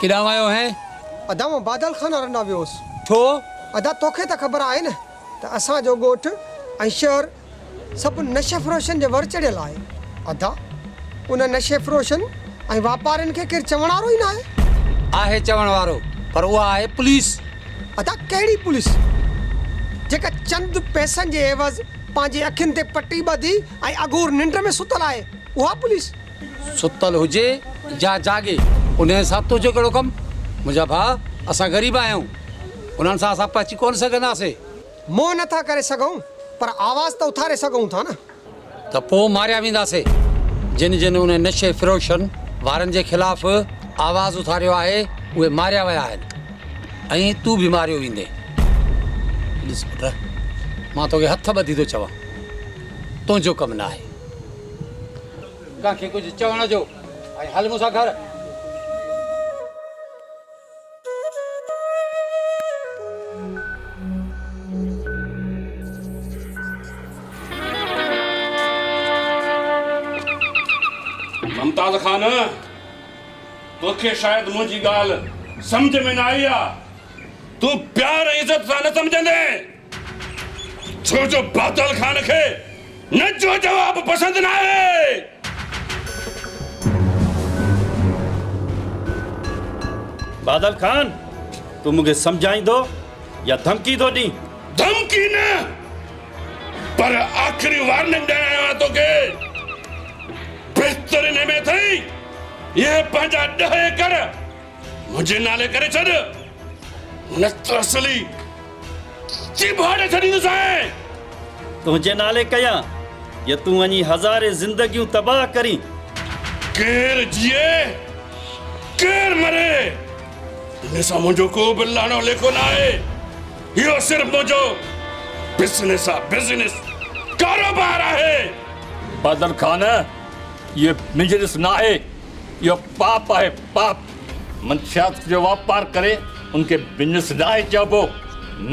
किॾां वियो हैं? अदा मां बादल खाना रंडा वियोसि। छो? अदा तोखे त ख़बर आहे न त असांजो ॻोठु ऐं शहर सभु नशे फ़रोशनि जे वर चढ़ियल आहे। अदा उन नशे फ़रोशनि ऐं वापारियुनि खे केरु चवण वारो ई न आहे। आहे चवण वारो, पर उहा आहे पुलिस। अदा कहिड़ी पुलिस जेका चंद पैसनि जे एवज़ पंहिंजी अखियुनि ते पटी ॿधी ऐं अगूर निंड में सुतल आहे? उहा पुलिस सुतल हुजे या जागे, उन सां तुंहिंजो कहिड़ो कमु? मुंहिंजा भाउ, असां ग़रीब आहियूं, उन्हनि सां असां पची कोन सघंदासीं। मोह नथा करे सघूं पर आवाज़ त उथारे सघूं था न। त पोइ मारिया वेंदासीं। जिन जिन उन नशे फ़रोशनि वारनि जे ख़िलाफ़ आवाज़ उथारियो आहे उहे मारिया विया आहिनि ऐं तूं बि मारियो वेंदे। ॾिस पुट, मां तोखे हथ ॿधी थो चवां, तुंहिंजो कमु न आहे कंहिंखे कुझु चवण जो। ऐं हल मूंसां घर। मुमताज़ खान, तोखे शायदि मुंहिंजी ॻाल्हि सम्झ में न आई आहे। तूं प्यार ऐं इज़त सां न सम्झंदे, छो जो बादल खान खे न जो जवाब पसंदि न आहे। बादल खान, तू मूंखे सम्झाईंदो या धमकी थो ॾीं? धमकी न, पर आख़िरी वार्निंग ॾियण आयो आहियां तोखे। बहितरीन में अथई ये पंहिंजा 10 एकड़ मुंहिंजे नाले करे छॾ, न त असली चिभाड़े छॾींदुसि। तुंहिंजे नाले कयां या तूं वञी हज़ारे ज़िंदगियूं तबाह करी? केर जिए केर मरे, इन सां मुंहिंजो को बि लाणो लेखो न आहे। इहो सिर्फ़ मुंहिंजो बिज़नेस आहे, बिज़नेस कारोबार आहे। बादल खान, ये बिजनेस ना है, ये पाप है, पाप। मनशात जो व्यापार करे उनके बिजनेस ना है चबो।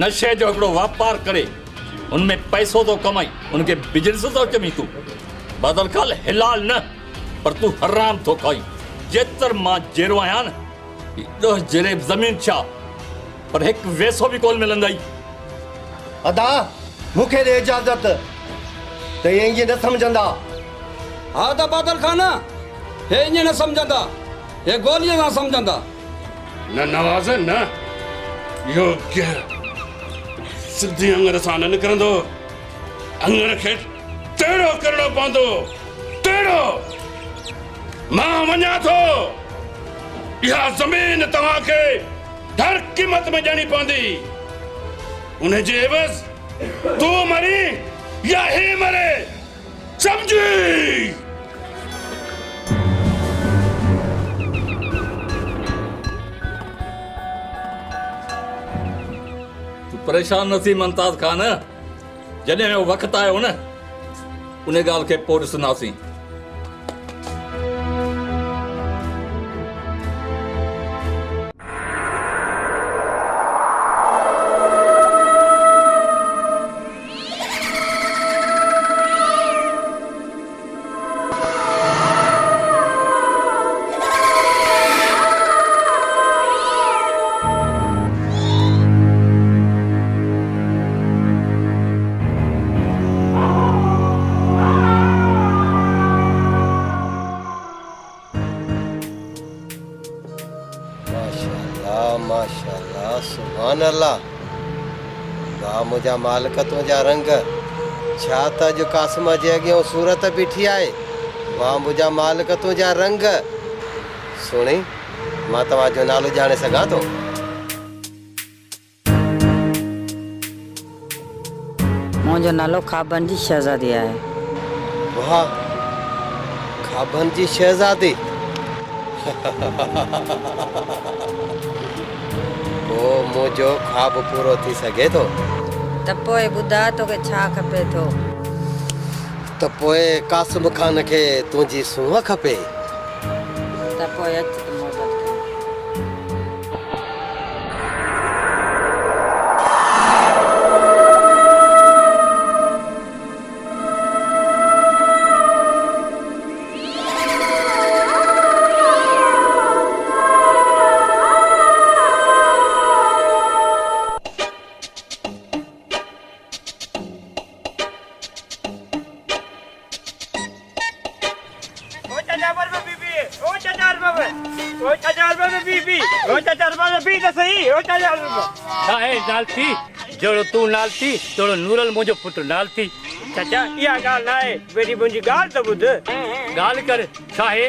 नशे जो हिकिड़ो व्यापार करे उनमें पैसो तो कमाई, उनके बिजनेस तो चमी तू। बादल खान हिलाल न, पर तू हराम तो खाई। जेतर मां जेरो आया न, 10 जेरे जमीन छा, पर एक वैसो भी कोल मिलंदाई। अदा मूंखे ॾे इजाज़त त ईअं न सम्झंदा। हा त बादल खान, हे ईअं न सम्झंदा, हे गोलीअ सां सम्झंदा। न नवाज़ न, योग्य सिधी अंगर सां न निकिरंदो। अंगर खे टेढ़ो करणो पवंदो, टेढ़ो। मां वञा थो, इहा ज़मीन तव्हांखे हर क़ीमत में ॾियणी पवंदी। उन जे एवज़ तूं मरी या ही मरे, समझी? तू परेशान न थी मुमताज़ खान, जॾहिं वक़्तु आयो न उन ॻाल्हि खे पोइ ॾिसंदासीं। माशाल्लाह, सुभान अल्लाह। वाह मुंहिंजा मालिक, तुंहिंजा रंग छा त अॼु क़ासिम जे अॻियां सूरत बीठी आहे। वाह मुंहिंजा मालिक, तुंहिंजा रंग। सुणी, मां तव्हांजो नालो ॼाणे सघां थो? मुंहिंजो नालो ख़ाबन जी शहज़ादी आहे। वाह, ख़ाबन जी शहज़ादी। पोइ मुंहिंजो ख़्वाब पूरो थी सघे थो? त पोइ ॿुधा तोखे छा खपे थो? त पोइ क़ासिम खान खे तुंहिंजी सूंहं खपे। त पोइ अच त मोहबत कर। साहे नालती जोड़ो तू नालती जोड़ो नूरल मुझो पुट नालती चाचा इहा ॻाल्हि न आहे बेटी मुंहिंजी ॻाल्हि त ॿुध गाल कर साहे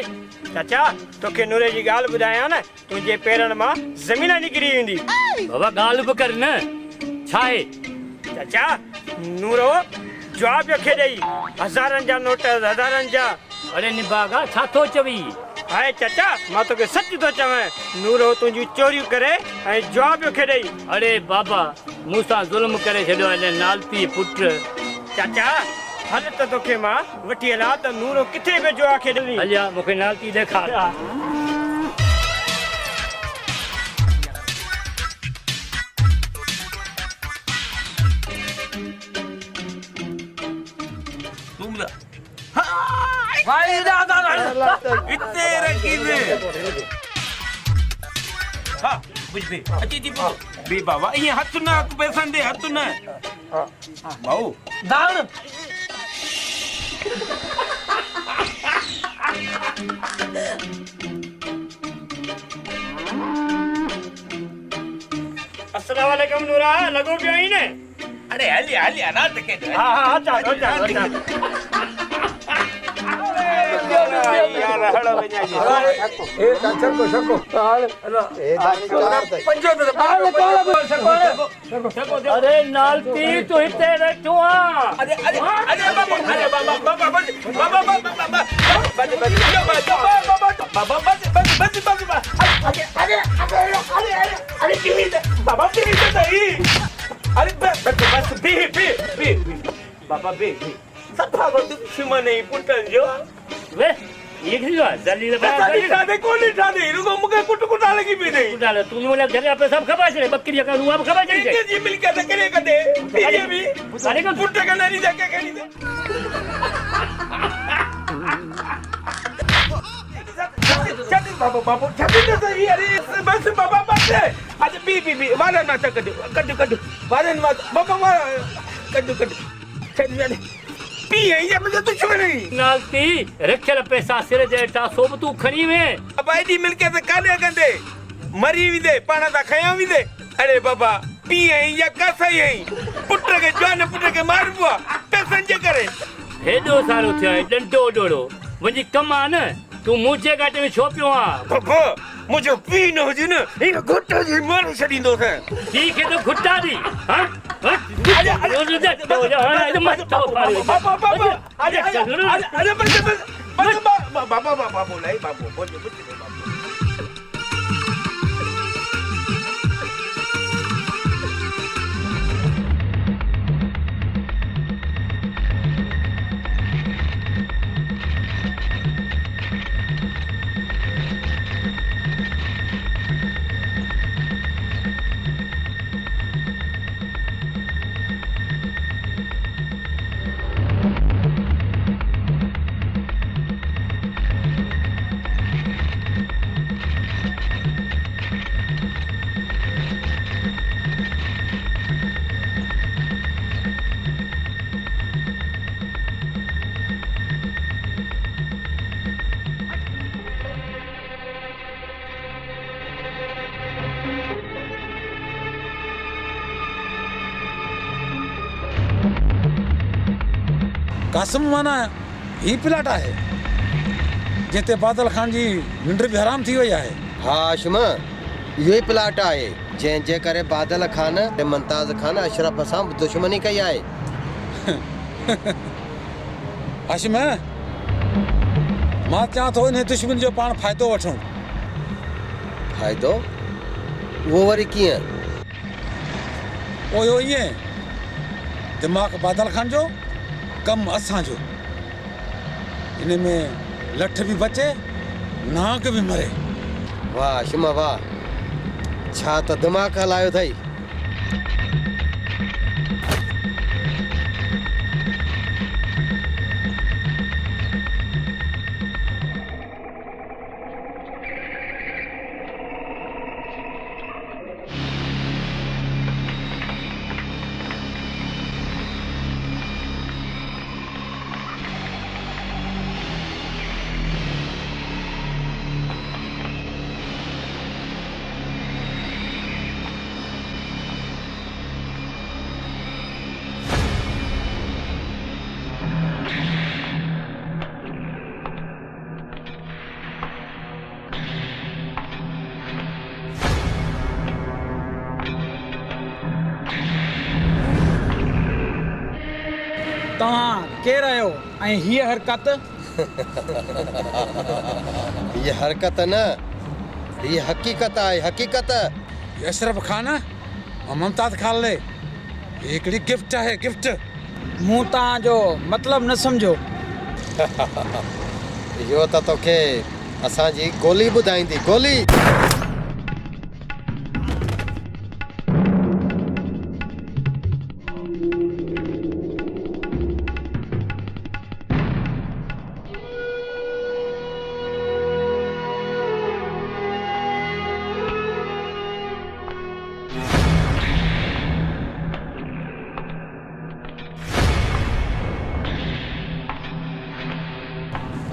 चाचा तोखे नूरे जी ॻाल्हि ॿुधायां न तुंहिंजे पेरनि मां ज़मीन निकिरी वेंदी बाबा गाल बि कर न छाहे चाचा नूरो जवाब पियो खे ॾेई हज़ारनि जा नोट हज़ारनि जा अरे निबागा छा थो चवी हाय चाचा मां तोखे सच थो चवां नूरो तुंहिंजूं चोरियूं करे ऐं जवाब पियो खे ॾेई अरे बाबा मूंसां ज़ुल्म करे छॾियो हिन नालती पुट चाचा हल त तोखे मां वठी हलां त नूरो किथे बि जवाब खे ॾिनी हलिया मूंखे नालती ॾेखार इतने रंगीन हाँ बुझ बे अची थी बे बाबा ये हथ ना पैसा दे हथ ना बाऊ दान अस्सलाम वालेकुम नूरा लगो पियो ही ने अरे हली ना तके हां हां अच्छा यार हड़ो वञा जी ए चाचा को सको हाल ए पंजो अरे नालती तू हिते वेठो आ अरे बाबा बे सफा को दुश्मन नहीं पुटन जो वे ये क्यों है जल्दी से ठादे कौन ठादे रुको मुके कुटा लगी भी नहीं कुटा ले तू मोले घर पे सब खबर चले बकरी का रुआ खबर चली के जी मिल के करे कदे ये भी अरे को पुट का नहीं जाके कहीं दे चल बाबू चल तो सही अरे बस बाबा बस आज बी वाला ना कद वाला बाबा कद चल पी है ये मुझे दुश्मन नहीं नालती रखल पैसा सिर जेटा सोब तू खणी में अब आईडी मिलके से काले गंदे मरी भी दे पाना दा खया भी दे अरे बाबा पी है या कैसा है पुत्र के जान पुत्र के मार बुआ पैसा जे करे हेडो सारो थियो डंडो डोड़ो वजी कमान तू मुझे गाटे में छो पियो आ बाबा मुझे पी न हो जी न इन घुट्टा जी मार छडींदो है ठीक है तो घुट्टा दी हां अरे मत तो बाबा अरे बाबा बोलाई बाबू बोल कासिम माना ही प्लाट है जिते बादल खान जी निंड भी हराम थी वही है हाँ आशमा ये प्लाट आहे जंहिंजे करे बादल खान ते मुमताज खान अशरफ सां दुश्मनी कई आहे हाशिम मां चाह थो इन दुश्मन जो पाण फ़ाइदो वठूं फ़ाइदो वो वरी कीअं ओयो ईअं दिमाग़ बादल खान जो कम असांजो इन में लठ भी बचे नाक भी मरे वाह आशिमा वाह छा त दिमाग़ हलायो अथई ऐं हीअ हरकत ये हरकत न ये हकीकत आहे हकीकत। अशरफ खान ऐं मुमताज़ खान लाइ हिकिड़ी गिफ्ट आहे गिफ्ट। मूं तव्हांजो मतिलबु न सम्झो। इहो त तोखे असांजी गोली ॿुधाईंदी गोली।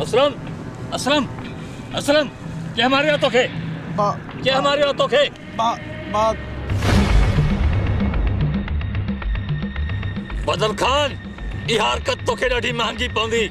असलम असलम असलम क्या हमारे हाथों के क्या हमारे हाथों के बदल खान ये हरकत तोखे ॾाढी महांगी पवंदी।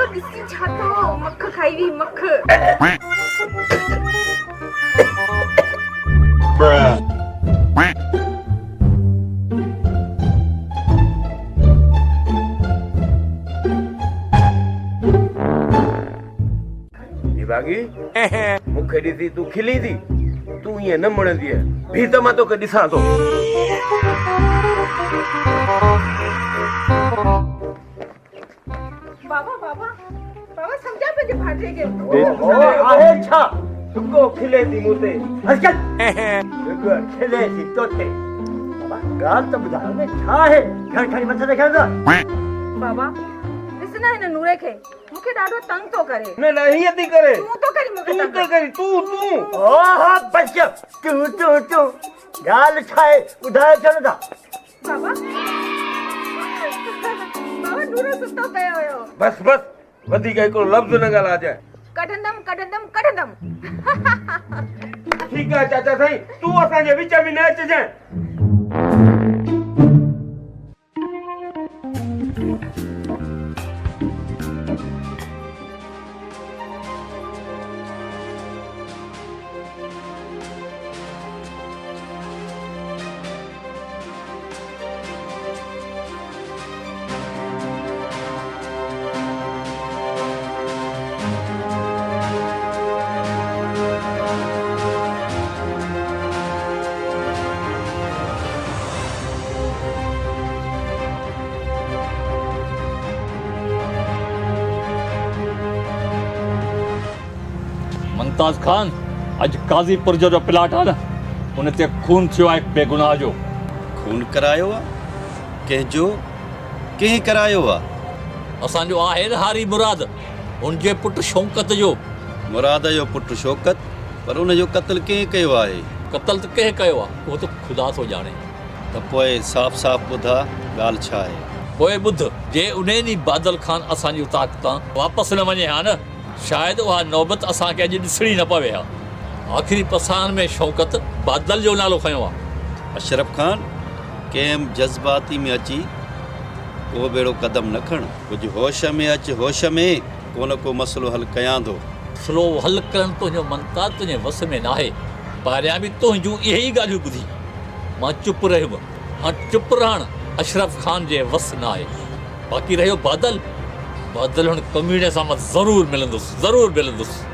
ॾिसी छातो मख खाई हुई मख। दिवागी मूंखे ॾिसी तूं खिली थी तूं ईअं न मुड़ंदी भी त मां तोखे ॾिसां थो। बाबा बाबा बाबा समझा पंहिंजे भाटे खे। आहे छा तुको खिले थी मूं ते हर्षद खिले थी तोते। बाबा ॻाल्हि त ॿुधायो न छा आहे घण खणी मथे ते खणंदा। बाबा ॾिस न हिन नूरे खे मूंखे ॾाढो तंग थो करे। न न हीअं थी करे तूं तो करी मूंखे तूं तंग तो करी तूं ओहो बस तूं ॻाल्हि छा आहे ॿुधायो छो नथा। बाबा बाबा नूरो सुतो पियो हुयो। बस बस वधीक हिकिड़ो लफ़्ज़ न ॻाल्हाइजांइ। कढंदम कढंदम कढंदम। ठीकु आहे चाचा साईं तूं असांजे विच में न अचिजांइ। मुमताज़ खान अज काज़ीपुर जो प्लाट आहे न उन ते खून थियो आहे बेगुनाह जो। खून करायो आहे कंहिंजो कंहिं करायो आहे। असांजो आहे न हारी मुराद उनजे पुटु शौकत जो। मुराद जो पुटु शौकत पर उनजो क़त्ल कंहिं कयो आहे। क़त्ल त कंहिं कयो आहे उहो त ख़ुदा थो ॼाणे। त पोइ साफ़ साफ़ ॿुधा ॻाल्हि छा आहे। पोइ ॿुध जे उन ॾींहुं बादल खान असांजी उताक तां वापसि न वञे हा न शायदि उहा नौबत असांखे अॼु ॾिसणी न पवे हा। आख़िरी पसान में शौकत बादल जो नालो खयो आहे। अशरफ खान कंहिं जज़्बाती में अची को बेड़ो कदम न खण। कुझु होश में अच होश में को न को मसइलो हल कयां थो। मसइलो हल करणु तुंहिंजो मनता तुंहिंजे वस में न आहे। पहिरियां बि तुंहिंजूं इहे ई ॻाल्हियूं ॿुधी मां चुप रहियुमि। हाणे चुप रहणु अशरफ खान जे वस न आहे। बाक़ी रहियो बादल बादल हुन कमीणे सां मां ज़रूरु मिलंदुसि ज़रूरु मिलंदुसि।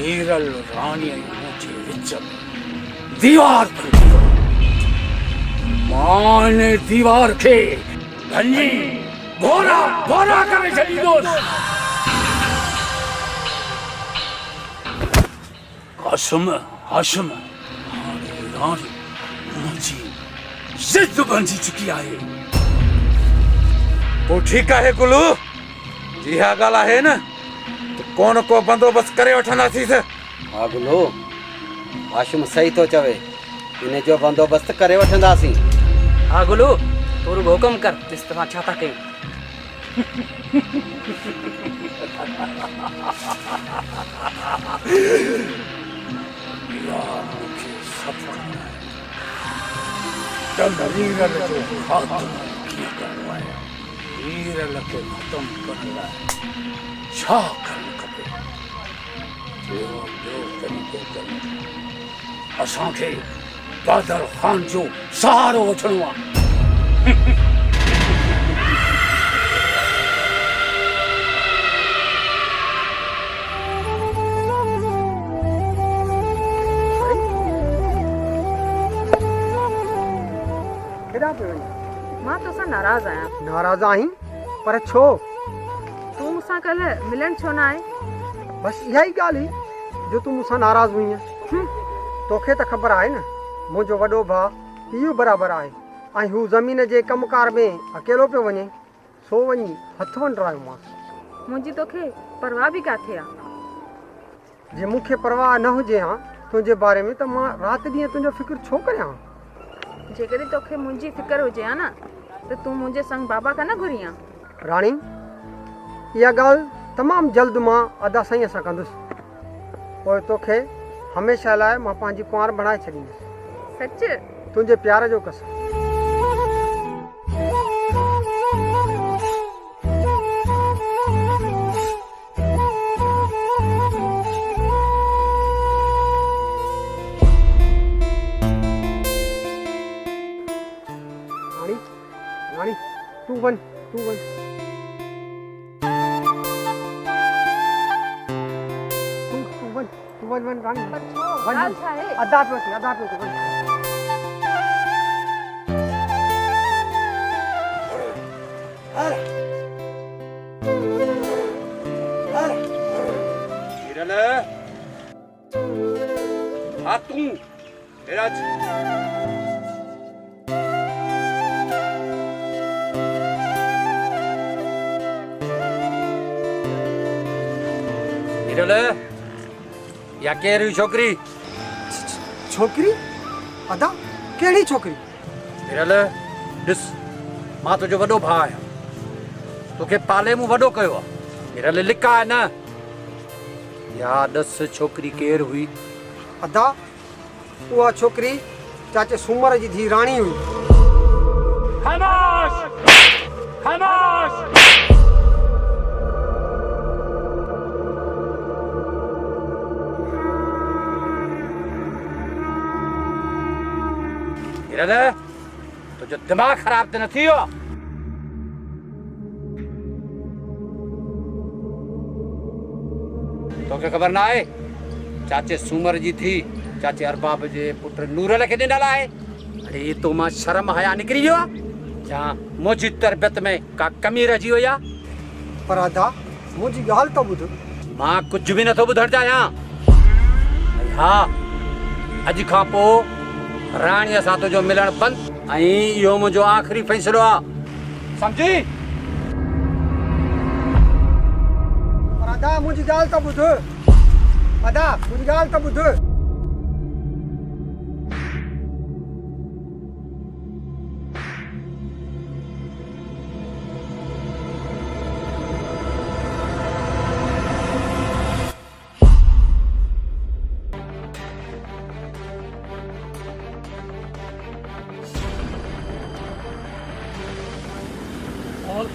हीरल रानी मुझे विच दीवार बंदी हो माने दीवार के धनी भोरा भोरा करे छड़ी दोस्त कसम हाशम रानी मुझी जिद बंदी चुकी है वो ठीक है गुलू जी हाँ गाला है ना तो कौन को बंदोबस्त करे वठना थी से हाँ गुलू हाशिम सही तो चवे इन्हें जो बंदोबस्त करे वठंदासीं हाँ गुलू तोरू हुकम कर इस तरह छाता कहीं हीरल जो खात्मा किया करवाया हीरल के खत्म करना छा करने खपे ॿियो तरीक़ो कनि असांखे बादल खान जो सहारो वठणो आहे केॾा पियो वञे मां तोसां नाराज़ आहियां नाराज़ आहीं पर छो तूं मूंसां कल्ह मिलण छो न आहे बस इहा ई ॻाल्हि हुई जो तूं मूंसां नाराज़ हुई तोखे त ख़बर आहे न मुंहिंजो वॾो भाउ इहो बराबरि आहे ऐं हू ज़मीन जे कमकार में अकेलो पियो वञे सो वञी हथ वंडरायोमांसि मुंहिंजी तोखे परवाह बि किथे आहे जे मूंखे परवाह न हुजे हा तुंहिंजे बारे में त मां राति ॾींहुं तुंहिंजो फ़िक्र छो करियां जेकॾहिं तोखे मुंहिंजी फिकर हुजे हा न त तूं मुंहिंजे संग बाबा खां न घुरी आहे राणी इहा ॻाल्हि तमामु जल्द मां अदा साईं सां कंदुसि पोइ तोखे हमेशह लाइ मां पंहिंजी कुंवार बणाए छॾींदुसि सच तुंहिंजे प्यार जो कसम राणी तूं वञ तूं वञ तूं वञ राणी वञ अदा पियो थी वञ हिरल हाँ तू हेराज हिरल या केरी छोकरी छोकरी अदा कहिड़ी छोकरी हिरल ॾिस मां तुंहिंजो वॾो भाउ आहियां तोखे पाले मूं वॾो कयो आहे हिरल लिका आहे न या ॾस छोकरी केर हुई अदा उहा छोकरी चाचे सूमर जी धी राणी हुई खामोश खामोश हिरल तुंहिंजो दिमाग़ ख़राब त न थी वियो तोखे ख़बर न आहे चाचे सूमर जी थी चाचे अरबाब जे पुट नूरल खे ॾिनल आहे अरे तो मां शर्म हया निकिरी वियो आहे या मुंहिंजी तरबियत में का कमी रहिजी वई आहे पर अदा मुंहिंजी ॻाल्हि त ॿुध मां कुझु बि नथो ॿुधण चाहियां हा अॼु खां पोइ राणीअ सां तुंहिंजो मिलण बंदि ऐं इहो मुंहिंजो आख़िरी फ़ैसिलो आहे सम्झी पर अदा मुंहिंजी ॻाल्हि त ॿुध अदा मुंहिंजी ॻाल्हि त ॿुध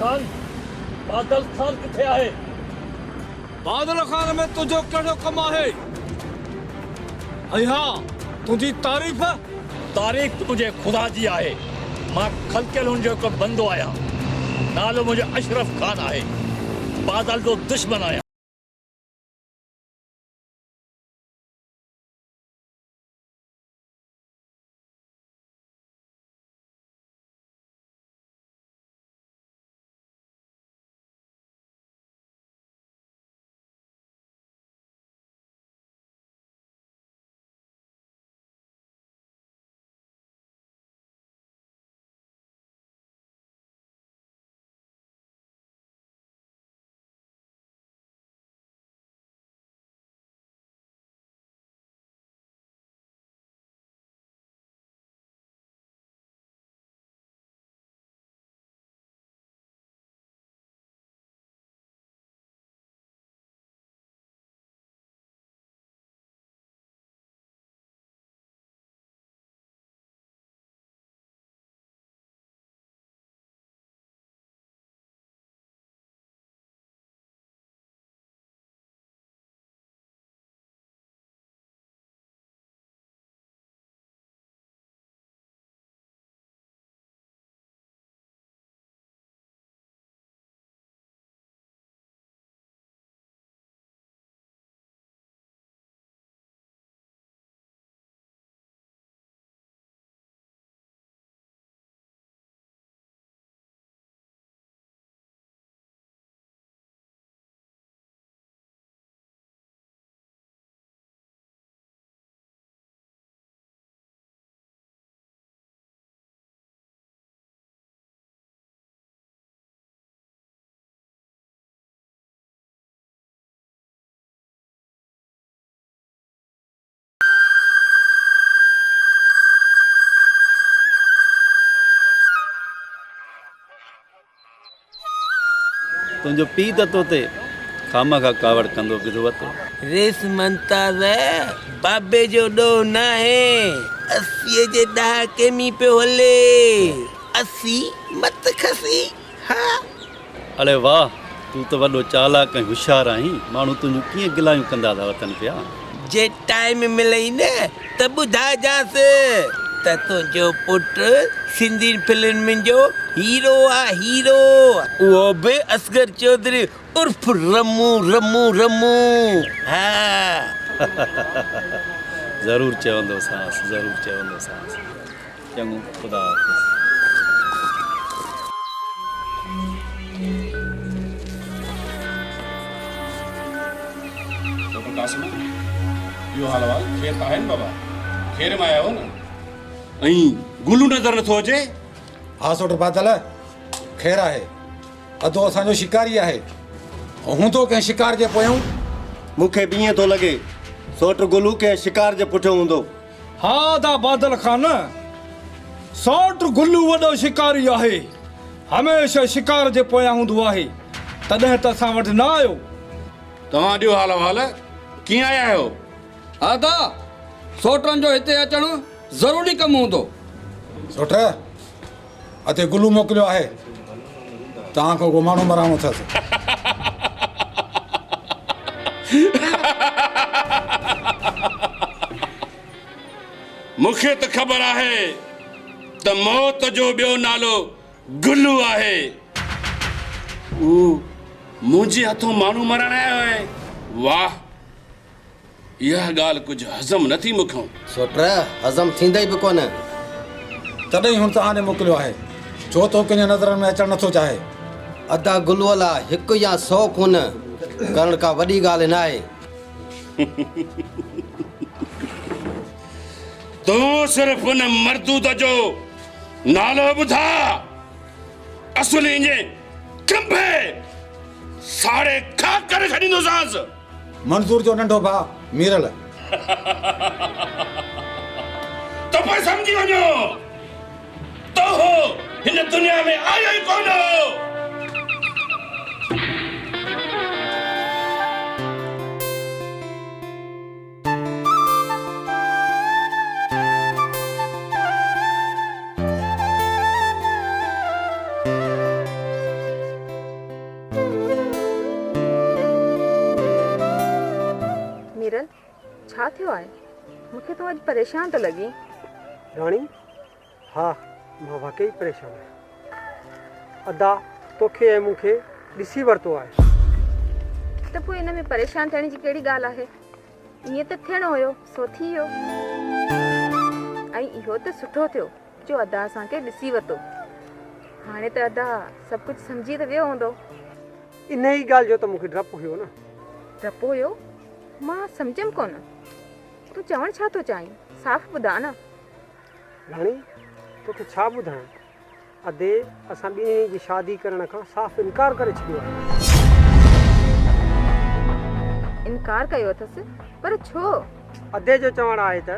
खान बादल खान किथे आहे बादल खान में तुझो कहिड़ो कमु आहे ऐं हा तुंहिंजी तारीफ़ तारीख़ तुंहिंजे ख़ुदा जी आहे मां खलकियल हुन जो हिकु बंदो आहियां नालो मुंहिंजो अशरफ खान आहे बादल जो दुश्मन आहियां तुंहिंजो पीउ त तोते खामा खा कावड़ कंदो विधो वतो। रेस मंताज़ बाबे जो डो न है, 80 जे डहाके में पे हले, 80 मत खसी। हाँ अरे वाह, तू तो वॾो चालाक ऐं होशियार आहीं। माण्हू तुंहिंजूं कीअं गिलायूं कंदा था वतन पिया। जे टाइम मिलई न त ॿुधाइजांस त तुंहिंजो पुटु सिंधी फिल्म जो हीरो आहे, हीरो। उहो बि असगर चौधरी उर्फ रमू रमू रमू। हाँ ज़रूरु चवंदो सांस, ज़रूरु चवंदो सांस। चङो, ख़ुदा हाफ़िज़। कासिम, इहो हाल अहिवाल खेर त आहिनि बाबा, खेर में आया हो न। ऐं गुलू नज़र नथो अचे। हा सोट बादल, खेर आहे। अधो असांजो शिकारी आहे। हूंदो कंहिं शिकार जे पोयां। मूंखे बि ईअं थो लॻे सोट गुलू कंहिं शिकार जे पुठियां हूंदो। हा दा बादल खान, सोट गुल्लू वॾो शिकारी आहे। हमेशह शिकार जे पोयां हूंदो आहे। तॾहिं त असां वटि न आयो। तव्हां ॾियो हाल अहिवाल, कीअं आया आहियो? आदा सोटनि जो हिते अचणु ज़रूरी कमु हूंदो। सोट अते गुलू मोकिलियो आहे। तव्हां को माण्हू मराणो अथसि। मूंखे त ख़बर आहे त मौत जो ॿियो नालो गुलू आहे। मुंहिंजे हथों माण्हू मरण आयो आहे। वाह, इहा ॻाल्हि कुझु हज़म नथी मूंखां। सोट हज़म थींदई बि कोन। तॾहिं हुन तव्हां ॾे मोकिलियो आहे। छो तो कंहिंजे नज़रनि में अचणु नथो चाहे। अदा गुलूअ लाइ 1 या 100 खून करण का वॾी ॻाल्हि न आहे। तूं सिर्फ़ उन मरदूद जो नालो ॿुधा, असुली इएं कंभे साड़े खा करे छॾींदोसांस। मंज़ूर जो नंढो भाउ मीरल। तो पर समझी वञो, तो हिन दुनिया में आयो ई कोन हो। मीरल, छा थियो आहे? मूंखे तो अॼु परेशान तो लॻी। राणी, हा मां वाकई परेशान आहियां। अदा तोखे ऐं मूंखे ॾिसी वरितो आहे। त पोइ इन में परेशान थियण जी कहिड़ी ॻाल्हि आहे? ईअं त थियणो हुयो, सो थी वियो। ऐं इहो त सुठो थियो जो अदा असांखे ॾिसी वरितो। हाणे त अदा सभु कुझु सम्झी त वियो हूंदो। इन ई ॻाल्हि जो त मूंखे डपु हुयो न। डपु हुयो? मां सम्झियमि कोन। तूं चवणु छा थो चाहीं? साफ़ ॿुधा न। राणी, तोखे छा ॿुधायां? अदे असां ॿिन्ही जी शादी करण खां साफ़ इनकार करे छॾियो आहे। इनकार कयो अथसि? पर छो? अदे जो चवणु आहे त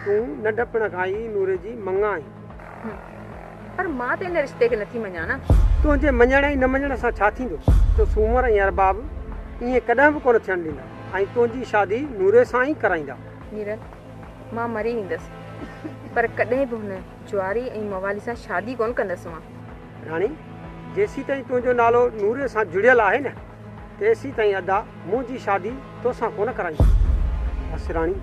तूं नंढपण खां ई नूरे जी मंगा आहीं। पर मां त इन रिश्ते खे नथी मञा न। तुंहिंजे मञण ऐं न मञण सां छा थींदो? तो सूमर ऐं अरबाब ईअं कॾहिं बि कोन थियणु ॾींदा ऐं तुंहिंजी शादी नूरे सां ई कराईंदा। मीरल, मां मरी वेंदसि, पर कॾहिं बि हुन जुआरी ऐं मवाली सां शादी कोन कंदसि मां। राणी, जेसीं ताईं तुंहिंजो नालो नूरे सां जुड़ियल आहे न, तेसीं ताईं अदा मुंहिंजी शादी तोसां कोन कराईंदी। बसि राणी,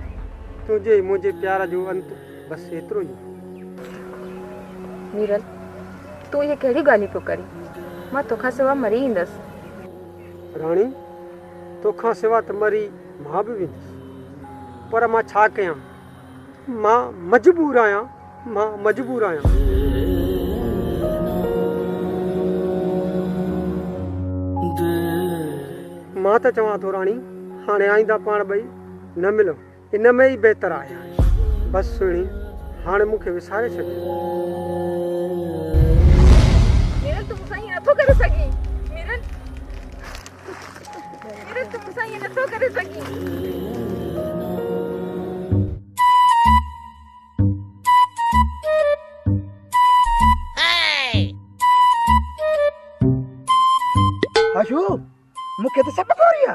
तुंहिंजे मुंहिंजे प्यार जो अंत बसि एतिरो ई। मीरल, तूं इहे कहिड़ियूं ॻाल्हियूं पियो करी? मां तोखां सवाइ मरी ईंदसि। राणी, तोखां सवाइ त मरी मां बि वेंदुसि, पर मां छा कयां? मां मजबूर आहियां, मां मजबूर आहियां। मां त चवां थो राणी, हाणे आईंदा पाण ॿई न मिलो, इन में ई बहितर आहे। बसि सुहिणी, हाणे मूंखे विसारे छॾ। मीरल, तूं मूंसां ईअं नथो करे सघीं। मीरल, तूं मूंसां ईअं नथो करे सघीं। आशू आशू मूंखे त सभु ख़बर आहे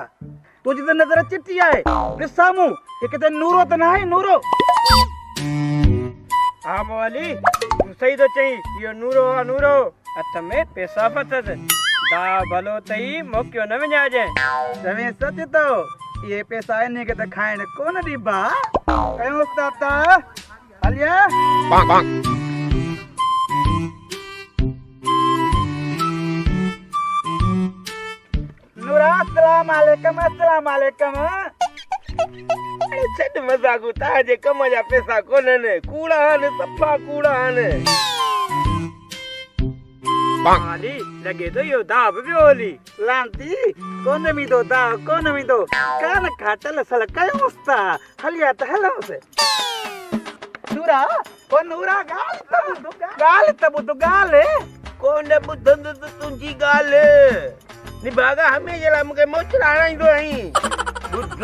तुंहिंजी त नज़र चिटी आहे ॾिस साम्हूं हिकु त नूरो त न आहे नूरो हा मोवाली तूं सही थो चई इहो नूरो आहे नूरो हथ में पैसा अथसि दा भलो अथई मोकियो न विञाइजे चवे सच थो इहे पैसा इन खे त खाइण कोन ॾिबा कयूं दाता हलिया नूरा अस्सलाम वालेकुम अरे छॾ मज़ाक़ तव्हांजे कम जा पैसा कोन्हनि कूड़ा आहिनि सफ़ा कूड़ा आहिनि माली लॻे थो इहो दाब पियो हली लांती कोन मिंदो दाब कोन मिंदो कान खाटल सल कयूंसि था हलिया त हलूंसि नूरा ओ नूरा ॻाल्हि त ॿुध ॻाल्हि कोन ॿुधंदुसि तुंहिंजी ॻाल्हि निभागा हमेशह लाइ मूंखे मोचर हणाईंदो आहीं ॿुध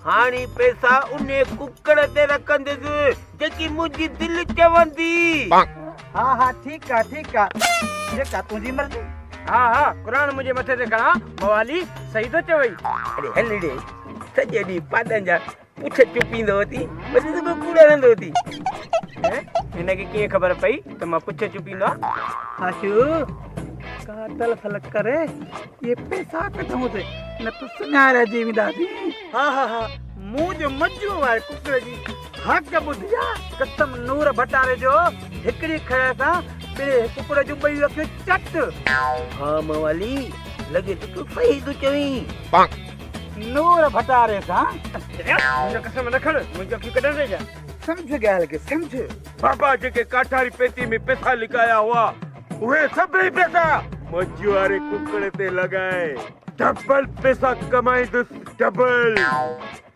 हाणे पैसा उन कुकड़ ते रखंदुसि जेकी मुंहिंजी दिलि चवंदी हा ठीकु आहे जेका तुंहिंजी मर्ज़ी हा क़ुरान मुंहिंजे मथे ते खणा मवाली सही थो चवई अरे हल ॾे सॼे ॾींहुं पाॾनि जा पुछ चुपींदो हुती वरी त कूड़ा रहंदो हुती हिनखे कीअं ख़बर पई त मां पुछ चुपींदो आहे आशू काटल फलक करे ये पैसा कढूं थे न तो सुनारा जी विदासी हा मुंहिंजो मजो आहे कुकड़ जी हक़ ॿुधिया कसम नूर भटारे जो हिकिड़ी खड़े सां ॿिए कुकड़ जूं ॿई अखियूं चट हा मवाली लॻे तो तूं सही थो चवीं नूर भटारे सां मुंहिंजो कसम न खण मुंहिंजो अखियूं कढण ॾे जा सम्झ ॻाल्हि खे सम्झ बाबा जेके काठारी पेती में पैसा लिकाया हुआ उहे सभई पैसा मच्छी वारे कुकड़ ते लॻाए डबल पैसा कमाईंदुसि डबल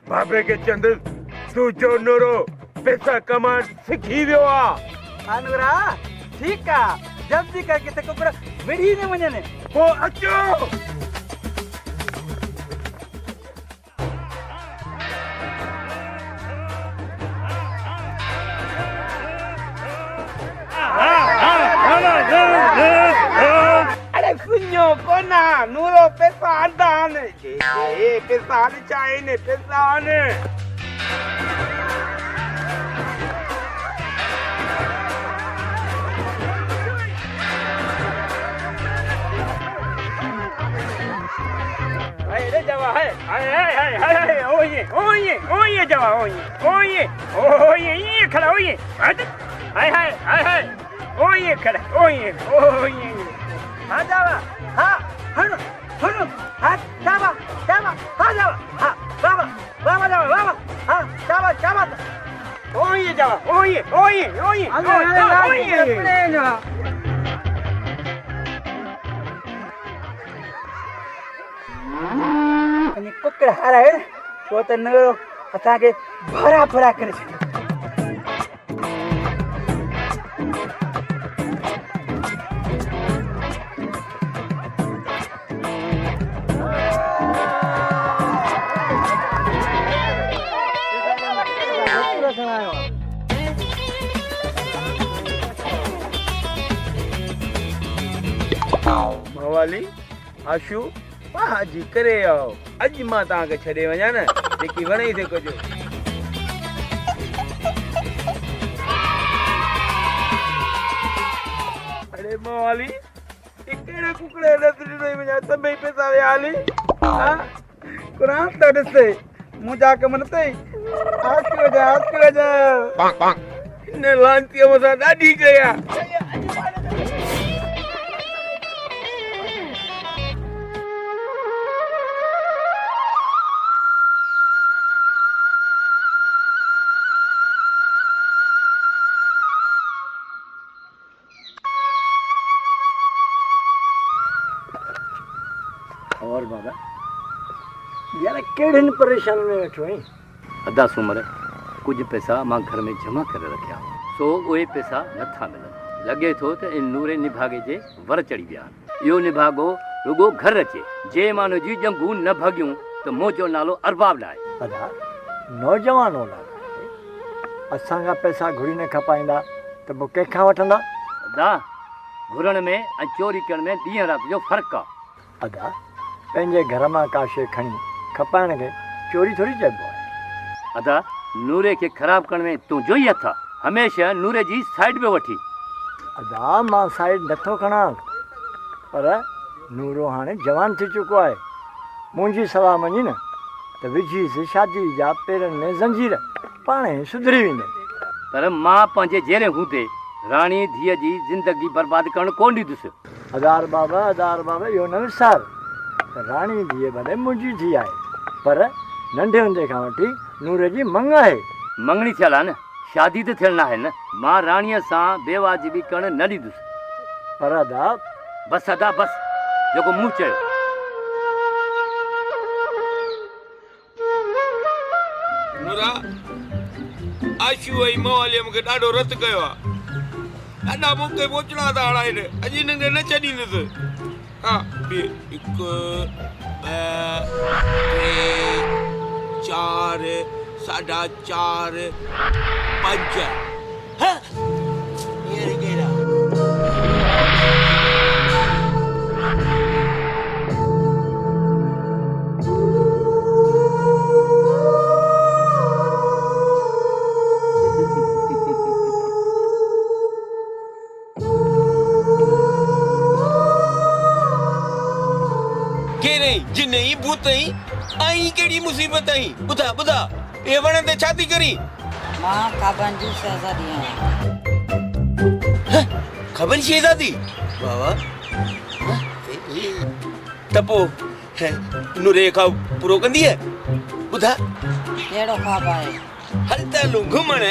बाबे खे चंदुसि तूं जो नूरो पैसा कमाइण सिखी वियो आहे अनुरा ठीकु आहे जल्दी कर किथे कुकड़ विढ़ी न वञनि पोइ अचो अरे सुनो कोना नूरो पैसा आंदा आने पैसा आने चाहिए ने पैसा आने अरे जवा है हाय ओए जवा ओए ये खड़ा ओए हाय ओए खड़ा ओए हाँ जावा हाँ हनु हाँ जावा हाँ जावा हाँ बाबा जावा हाँ जावा ओए जावा ओए कुकड़ हारा है तो त नरो असांखे भरा करे मवाली आशू हाजी करे आओ अज मां तव्हांखे छॾे वञा न जेकी वणे थे कुझु अरे मवाली कहिड़े कुकड़े नज़र नहीं वञा सभई पैसा विया हली क़ुरान त ॾिसे मुंहिंजा कम न अथई आशू जा हिन लांतीअ मूंसां ॾाढी कया और बाबा यार केड़न परेशान में बैठो है अदा सुमर कुछ पैसा मां घर में जमा करे रखिया सो ओए पैसा नथा मिलन लगे थो त इन नूरे निभागे जे वर चढ़ी गया यो निभागो रुगो घर अचे जे मानो जी जंगू न भगियूं त मोजो नालो अरबाब लाए अदा नौजवान होला असांगा पैसा घुरी न खपाइंदा त मो के खा वठंदा अदा घुरण में ऐं चोरी करण में ॾींहं रात जो फर्क आ अदा पंहिंजे घर मां का शइ खणी खपाइण खे चोरी थोरी चइबो आहे। अदा नूरे खे ख़राब करण में तुंहिंजो ई हथ आहे। हमेशह नूरे जी साइड में वठी। अदा मां साइड नथो खणां, पर नूरो हाणे जवान थी चुको आहे। मुंहिंजी सलाह मञी न त विझीसि शादी जा पेरनि में ज़ंजीर, पाण ई सुधरी वेंदे। पर मां पंहिंजे जहिड़े हूंदे राणी धीअ जी ज़िंदगी बर्बाद करणु कोन ॾींदुसि। अदार बाबा इहो न विसार त राणी धीअ भले मुंहिंजी धीउ आहे, पर नंढे हूंदे खां वठी नूर जी मंग आहे। मंगणी थियल आहे न, शादी त थियल न आहे न। मां राणीअ सां बेवाजिबी करणु न ॾींदुसि। पर अदा बसि अदा बसि, जेको मूं चयो। नूरा आशू ऐं मोहालीअ मूंखे ॾाढो रत कयो आहे। ॾाढा मूंखे मोचड़ा था हणाइनि, अॼु हिननि खे न छॾींदुसि। हा हिकु ॿ टे 4 4.5 5 जिने ही भूत ही आई केड़ी मुसीबत आई बुधा बुधा ए वण ते छाती करी मां खाबन जी शहजादी है। खबर शहजादी वाह वाह तपो है नूरे का पूरो कंदी है बुधा केड़ो ख्वाब आहे। हलता लू घुमण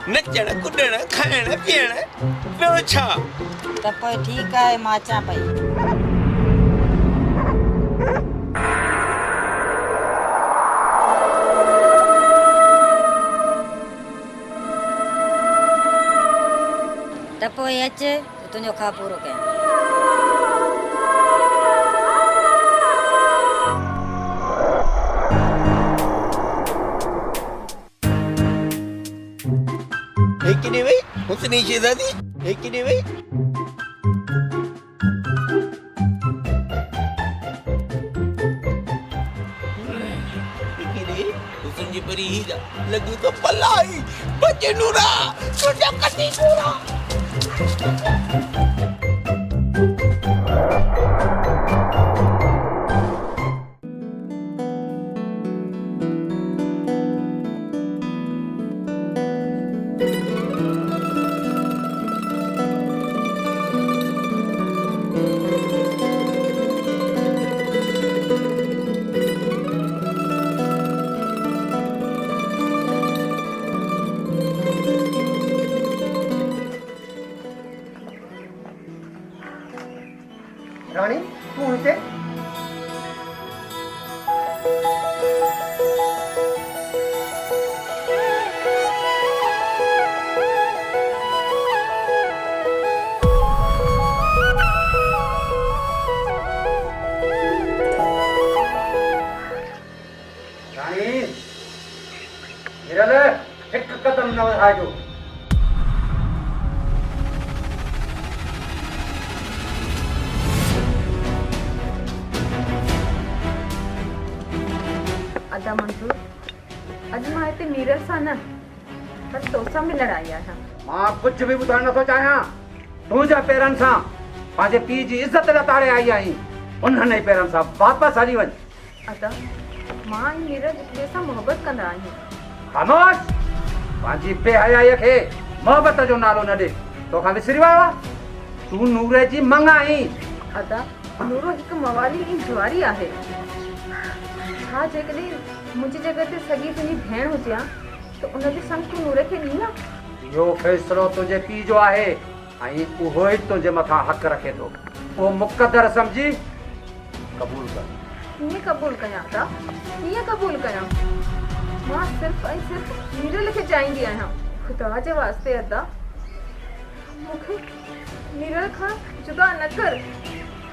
नचण कुडण खाइण पीअण ॿियो छा। त पोइ ठीक आहे, मां अचां पई। त पोइ अच त तुंहिंजो ख्वाब पूरो कयां। हेकिने वई हुस्नी शहजादी हेकिने वई हेकिने हुस्न जी परी हीरा लगी तो पलाई बचे नूरा तुझा कटी नूरा। राणी तू हिते राणी हिरल हिकु कदम न वधाइजो। अदा मंजूर अॼु मां हिते मीरल सां न बसि तोसां मिलण आई आहियां। मां कुझु बि ॿुधणु नथो चाहियां। तुंहिंजे पेरनि सां पंहिंजे पीउ जी इज़त लताड़े आई आहीं, उन्हनि पेरनि सां वापसि हली वञ। अदा मां ऐं मीरल हिक ॿिए सां मोहबत कंदा आहियूं। ख़ामोश, पंहिंजी बेहयाईअ खे मोहबत जो नालो न ॾे। तोखां विसरी वियो आहे, तूं नूरे जी मंग आहीं। अदा नूरो हिकु मवाली ऐं जुआरी आहे। छा जेकॾहिं मुंहिंजी जॻह ते सॻी तुंहिंजी भेण हुजे हा त उनजे संग तूं नूर खे ॾींदा? इहो फ़ैसिलो तुंहिंजे पीउ जो आहे ऐं उहो ई तुंहिंजे मथां हक़ रखे थो। उहो मुक़दर सम्झी क़बूल कर। कीअं क़बूल कयां अदा, कीअं क़बूल कयां? मां सिर्फ़ु ऐं सिर्फ़ु मीरल खे चाहींदी आहियां। ख़ुदा जे वास्ते अदा मूंखे मीरल खां जुदा न कर।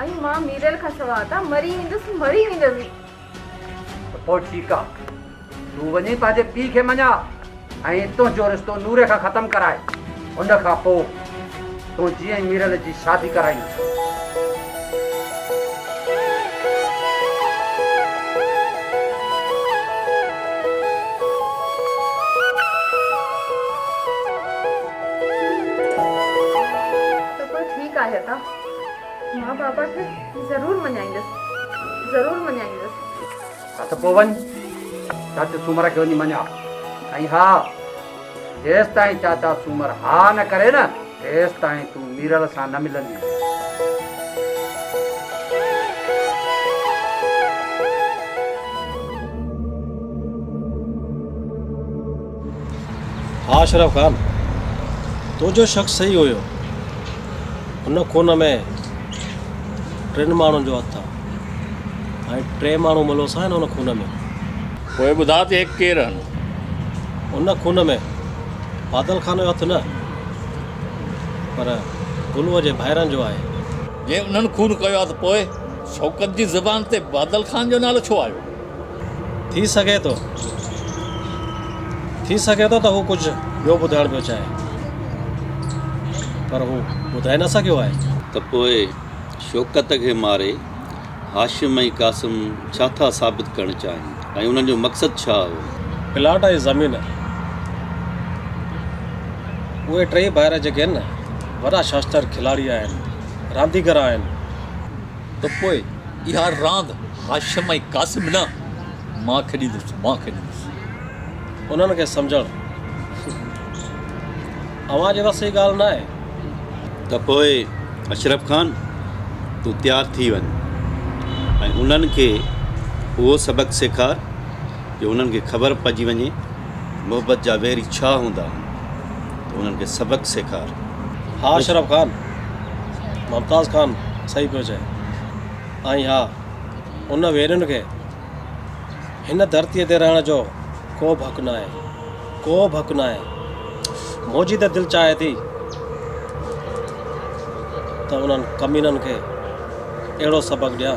ऐं मां मीरल खां सवाइ अदा मरी वेंदसि। पोइ ठीकु आहे, तूं वञी पंहिंजे पीउ खे मञा ऐं तुंहिंजो रिश्तो नूरे खां ख़तमु कराए। उन खां पोइ तूं जीअं मीरल जी शादी कराईंदुसि। आहे था मां पापा खे ज़रूर मञाईंदसि ज़रूर मञाईंदसि हा त पोइ वञ चाचे सूमर खे वञी मञा ऐं हा जेसि ताईं चाचा सूमर हा न करे न तेसि ताईं तूं मीरल सां न मिलंदी हाँ अशरफ खान तो जो शख़्स सही हुयो हुन खून में 3 माण्हुनि जो हथु आहे ऐं 3 माण्हू मुलोस आहिनि हुन खून में पोइ ॿुधा त केरु आहिनि हुन खून में बादल खान जो हथु न पर गुलूअ जे भाइरनि जो आहे जे उन्हनि खून कयो आहे त पोइ शौकत जी ज़बान ते बादल खान जो नालो छो आयो थी सघे थो त हू कुझु ॿियो ॿुधाइण पियो चाहे पर हू ॿुधाए न सघियो आहे त पोइ शौकत खे मारे हाशिम ऐं कासिम छा था साबित करणु चाहिनि ऐं उन्हनि जो मक़सदु छा हो प्लाट ऐं ज़मीन उहे 3 भाइर जेके आहिनि न वॾा शास्त्र खिलाड़ी आहिनि रांदीगर आहिनि त पोइ इहा रांदि हाशिम ऐं कासिम न मां खेॾींदुसि उन्हनि खे सम्झणु अवां जे वस जी ॻाल्हि न आहे त पोइ अशरफ खान तूं तयारु थी वञ ऐं उन्हनि खे उहो सबक़ु सेखार जो उन्हनि खे ख़बर पइजी वञे मोहबत जा वेरी छा हूंदा त उन्हनि खे सबक़ु सेखार हाँ अशरफ खान मुमताज़ खान सही पियो चए ऐं हा उन वेरियुनि खे हिन धरतीअ ते रहण जो को बि हक़ न आहे मुंहिंजी त दिलि चाहे थी त उन्हनि कमीननि खे अहिड़ो सबक़ु ॾियां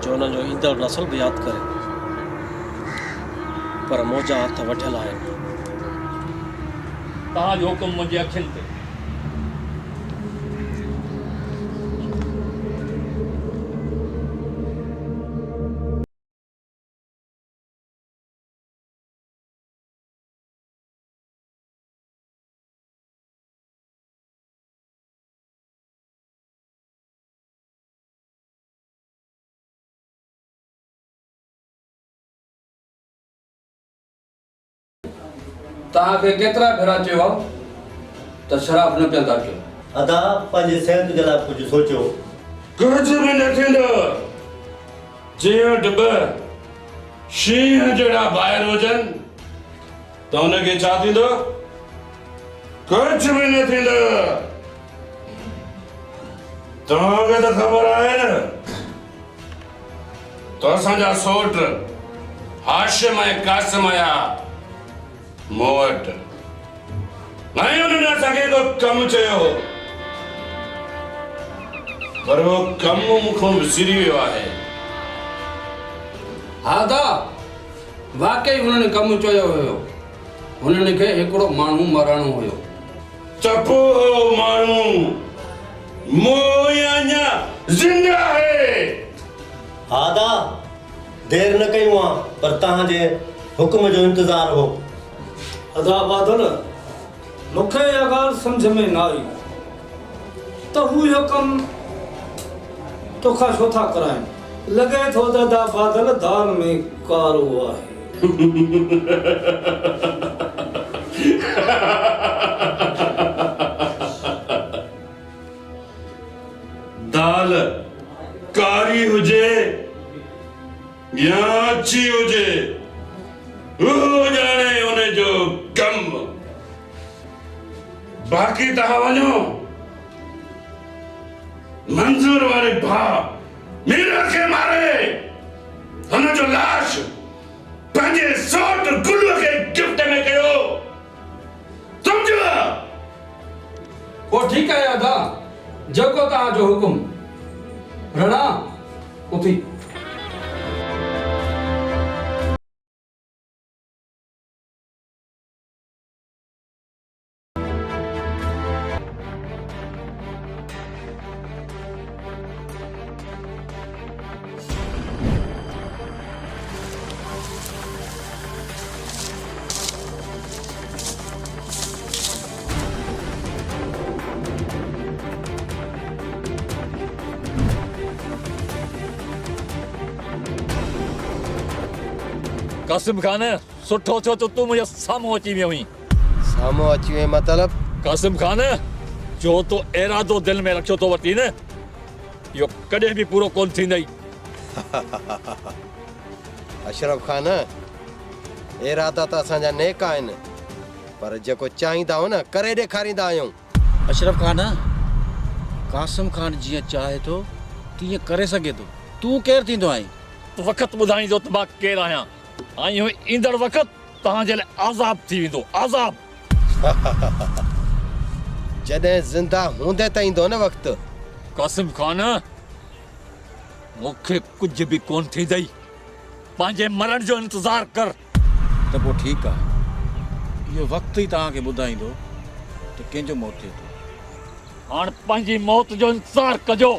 जो उन्हनि जो ईंदड़ नस्ल बि यादि करे पर मुंहिंजा हथ वठियल आहिनि तव्हांजो हुकुम मुंहिंजे अखियुनि ते तव्हांखे केतिरा भेरा चयो आहे त शराब न पीअंदा कयो अदा पंहिंजे सिहत जे लाइ कुझु सोचियो कुझु बि न थींदो जे वटि 2 शींहं जहिड़ा ॿाहिरि हुजनि त हुनखे छा थींदो कुझु बि न थींदो तव्हांखे त ख़बर आहे न त असांजा सोट हाशिम ऐं कासिम आया मूं वटि ऐं उन्हनि असांखे हिकु कमु चयो पर उहो कमु मूंखां विसिरी वियो आहे हा दा वाकई हुननि कमु चयो हुयो हुननि खे हिकिड़ो माण्हू मारणो हुयो त पोइ माण्हू मोया अञा ज़िंदा आहे हा दा देरि न कयूं आहे पर तव्हांजे हुकुम जो इंतज़ारु हो अदा बादल मूंखे इहा ॻाल्हि सम्झ में न आई त हू इहो कमु तोखां छो था कराइनि लॻे थो त अदा बादल दाल में कारो आहे दाल कारी हुजे या अच्छी हुजे उहो ॼाणे उन जो कमु बाक़ी तव्हां वञो मंज़ूर वारे भाउ मीरा खे मारे हुन जो लाश पंहिंजे सौट गुलूअ खे गिफ्ट में कयो सम्झो पोइ ठीकु आहे अदा जेको तव्हांजो हुकुम रणा उथी कासिम खान सुठो थियो तो तू मुझे साम्हूं अची वियो हुई। साम्हूं अची वियो मतलब? कासिम खान जो तो इरादो दिल में रखियो तो वरती न यो कॾहिं बि पूरो कोन थींदई। अशरफ खान इरादा त असांजा नेक आहिनि पर जेको चाहींदा हो न करे ॾेखारींदा आहियूं। अशरफ खान कासिम खान जीअं चाहे थो तीअं करे सघे थो। तूं केरु थींदो आहीं? वक़्तु ॿुधाईंदो त मां केरु आहियां। ऐं इहो ईंदड़ वक़्तु तव्हांजे लाइ आज़ाब थी वेंदो, आज़ाब। जॾहिं ज़िंदा हूंदे त ईंदो न वक़्तु। कासिम खान मूंखे कुझु बि कोन थींदई, पंहिंजे मरण जो इंतज़ार कर। त पोइ ठीकु आहे, इहो वक़्तु ई तव्हांखे ॿुधाईंदो त कंहिंजो मौत थिए थो। हाणे पंहिंजी मौत जो इंतज़ार कजो।